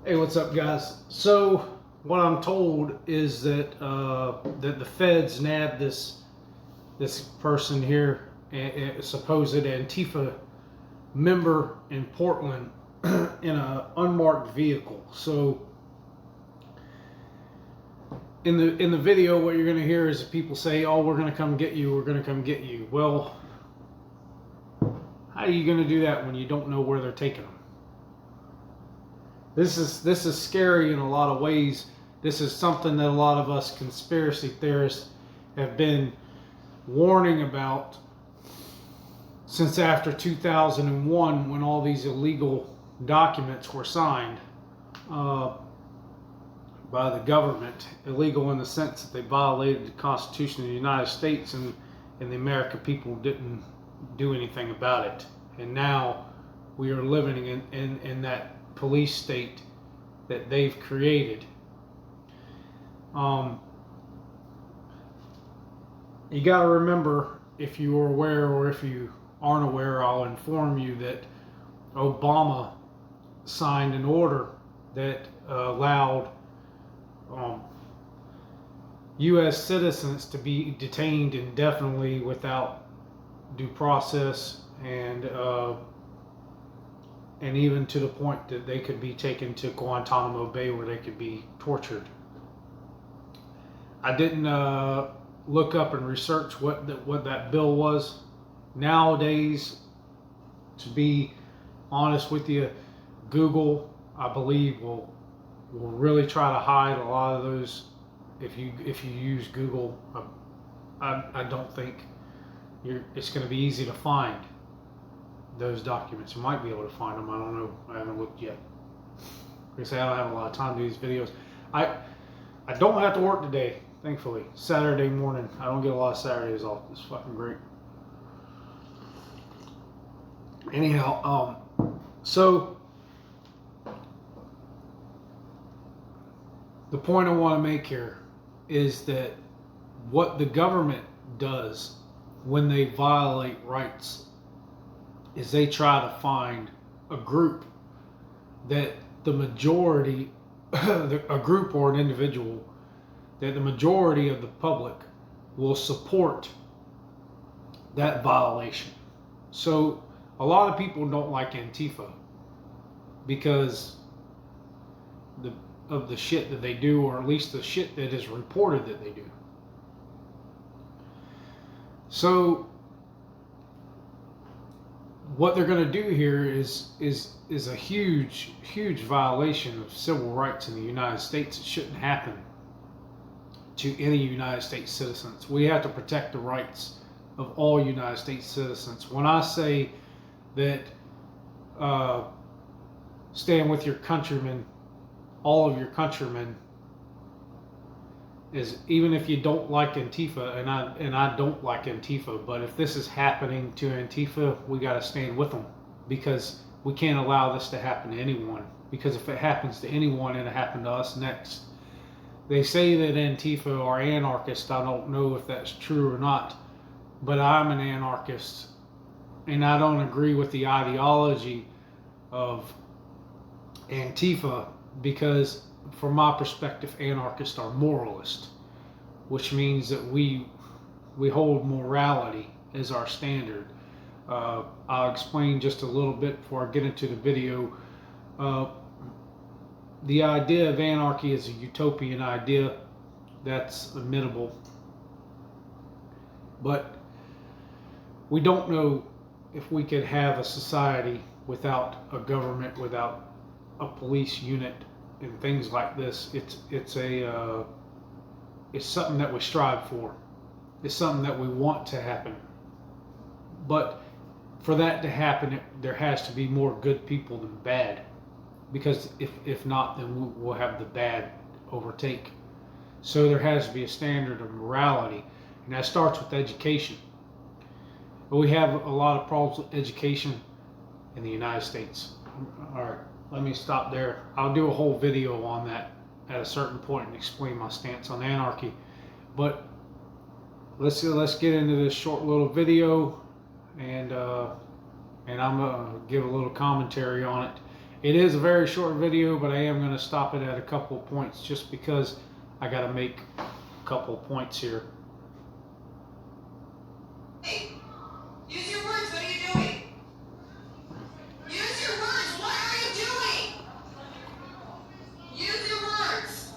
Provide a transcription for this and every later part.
Hey, what's up, guys? So, what I'm told is that that the feds nabbed this person here, a supposed Antifa member in Portland, in an unmarked vehicle. So, in the video, what you're going to hear is people say, "Oh, we're going to come get you. We're going to come get you." Well, how are you going to do that when you don't know where they're taking them? This is scary in a lot of ways. This is something that a lot of us conspiracy theorists have been warning about since after 2001, when all these illegal documents were signed by the government. Illegal in the sense that they violated the Constitution of the United States, and the American people didn't do anything about it. And now we are living in that police state that they've created. You got to remember, if you are aware or if you aren't aware, I'll inform you that Obama signed an order that allowed U.S. citizens to be detained indefinitely without due process, and even to the point that they could be taken to Guantanamo Bay where they could be tortured. I didn't look up and research what that bill was. Nowadays, to be honest with you, Google, I believe, will really try to hide a lot of those. If you use Google, I don't think it's going to be easy to find those documents. You might be able to find them. I don't know. I haven't looked yet. Like I say, I don't have a lot of time to do these videos. I don't have to work today, thankfully. Saturday morning. I don't get a lot of Saturdays off. It's fucking great. Anyhow, so the point I want to make here is that what the government does when they violate rights is they try to find a group that the majority, a group or an individual, that the majority of the public will support that violation. So a lot of people don't like Antifa because of the shit that they do, or at least the shit that is reported that they do. So what they're going to do here is a huge violation of civil rights in the United States. It shouldn't happen to any United States citizens. We have to protect the rights of all United States citizens. When I say that stand with your countrymen, all of your countrymen, is even if you don't like Antifa, and I don't like Antifa, but if this is happening to Antifa, we got to stand with them, because we can't allow this to happen to anyone. Because if it happens to anyone, it'll happen to us next. They say that Antifa are anarchists. I don't know if that's true or not, but I'm an anarchist, and I don't agree with the ideology of Antifa, because from my perspective, anarchists are moralists, which means that we hold morality as our standard. I'll explain just a little bit before I get into the video. The idea of anarchy is a utopian idea that's admittable, but we don't know if we could have a society without a government, without a police unit, and things like this. It's something that we strive for. It's something that we want to happen. But for that to happen, there has to be more good people than bad. Because if not, then we'll have the bad overtake. So there has to be a standard of morality, and that starts with education. But we have a lot of problems with education in the United States. All right, let me stop there. I'll do a whole video on that at a certain point and explain my stance on anarchy. But let's get into this short little video, and I'm gonna give a little commentary on it. It is a very short video, but I am going to stop it at a couple of points just because I got to make a couple of points here. Hey, use your words. What are you doing? Use your words. What are you doing? Use your words.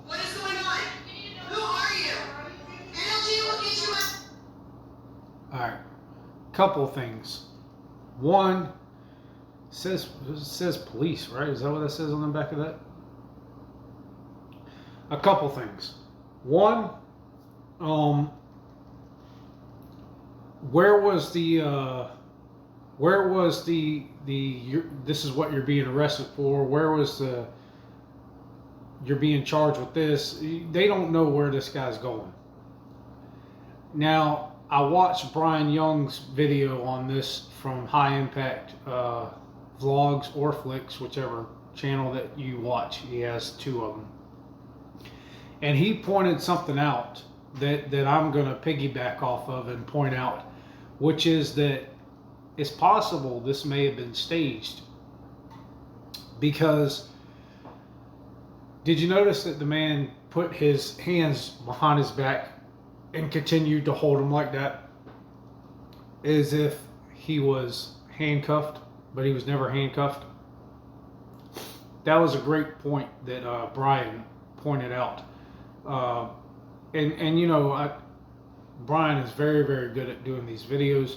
What is going on? Who are you? NLG will get you out. All right, couple of things. One, it says police, right? Is that what that says on the back of that? A couple things. One, where was this is what you're being arrested for? Where was you're being charged with this? They don't know where this guy's going. Now, I watched Brian Young's video on this from High Impact Vlogs or Flicks, whichever channel that you watch. He has two of them. And he pointed something out that I'm going to piggyback off of and point out, which is that it's possible this may have been staged. Because did you notice that the man put his hands behind his back and continued to hold them like that, as if he was handcuffed, but he was never handcuffed? That was a great point that Brian pointed out. And you know, Brian is very, very good at doing these videos,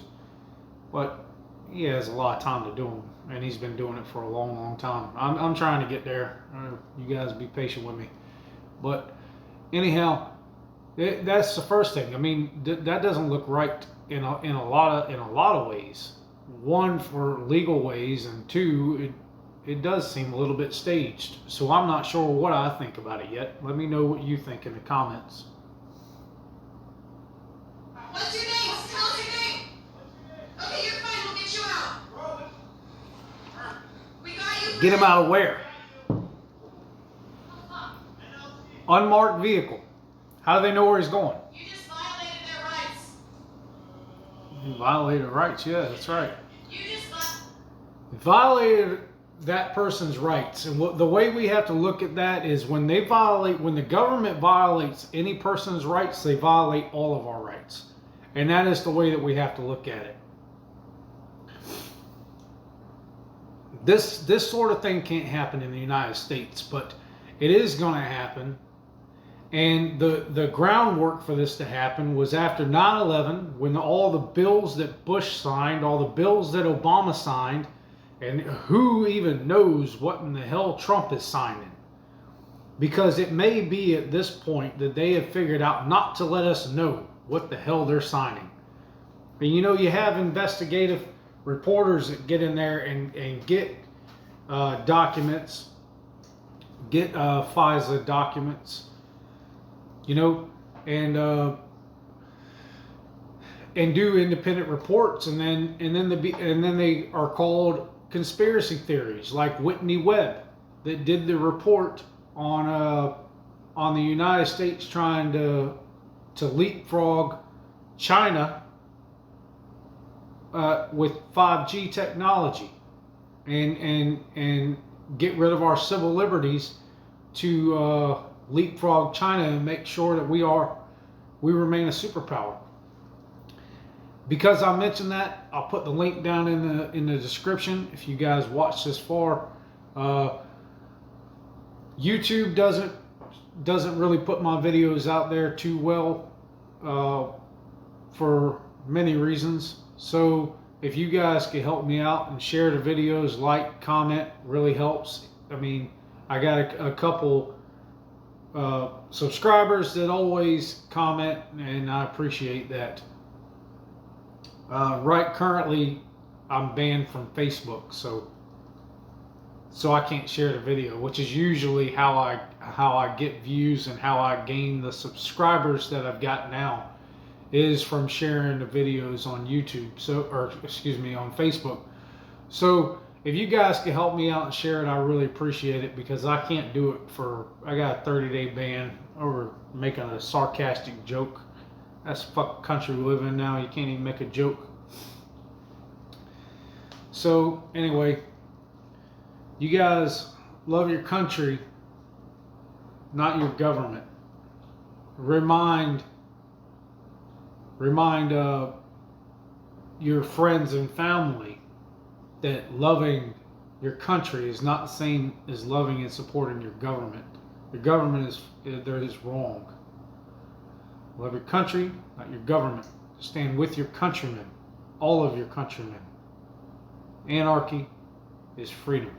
but he has a lot of time to do them, and he's been doing it for a long, long time. I'm trying to get there. You guys be patient with me. But anyhow, that's the first thing. I mean, that doesn't look right in a lot of ways. One, for legal ways, and two, it does seem a little bit staged. So I'm not sure what I think about it yet. Let me know what you think in the comments. What's your name? Tell us your name. Okay, you're fine. We'll get you out. We got you. Get him out of where? Unmarked vehicle. How do they know where he's going? You just violated their rights. He violated rights, yeah, that's right. You just Violated that person's rights. And the way we have to look at that is when the government violates any person's rights, they violate all of our rights. And that is the way that we have to look at it. This sort of thing can't happen in the United States, but it is going to happen. And the groundwork for this to happen was after 9/11, when all the bills that Bush signed, all the bills that Obama signed, and who even knows what in the hell Trump is signing. Because it may be at this point that they have figured out not to let us know what the hell they're signing. And you know, you have investigative reporters that get in there and get documents, get FISA documents, you know, and do independent reports, and then they are called conspiracy theories, like Whitney Webb, that did the report on the United States trying to leapfrog China with 5G technology and get rid of our civil liberties to leapfrog China and make sure that we remain a superpower. Because I mentioned that, I'll put the link down in the description if you guys watch this far. YouTube doesn't really put my videos out there too well for many reasons. So if you guys could help me out and share the videos, like, comment, really helps. I mean, I got a couple subscribers that always comment, and I appreciate that. Right currently, I'm banned from Facebook, so I can't share the video, which is usually how I get views and how I gain the subscribers that I've got now, is from sharing the videos on YouTube, on Facebook. So if you guys can help me out and share it, I really appreciate it, because I can't do it I got a 30-day ban over making a sarcastic joke. That's the fucking country we live in now. You can't even make a joke. So anyway, you guys love your country, not your government. Remind your friends and family that loving your country is not the same as loving and supporting your government. Your government is wrong. Love your country, not your government. Stand with your countrymen, all of your countrymen. Anarchy is freedom.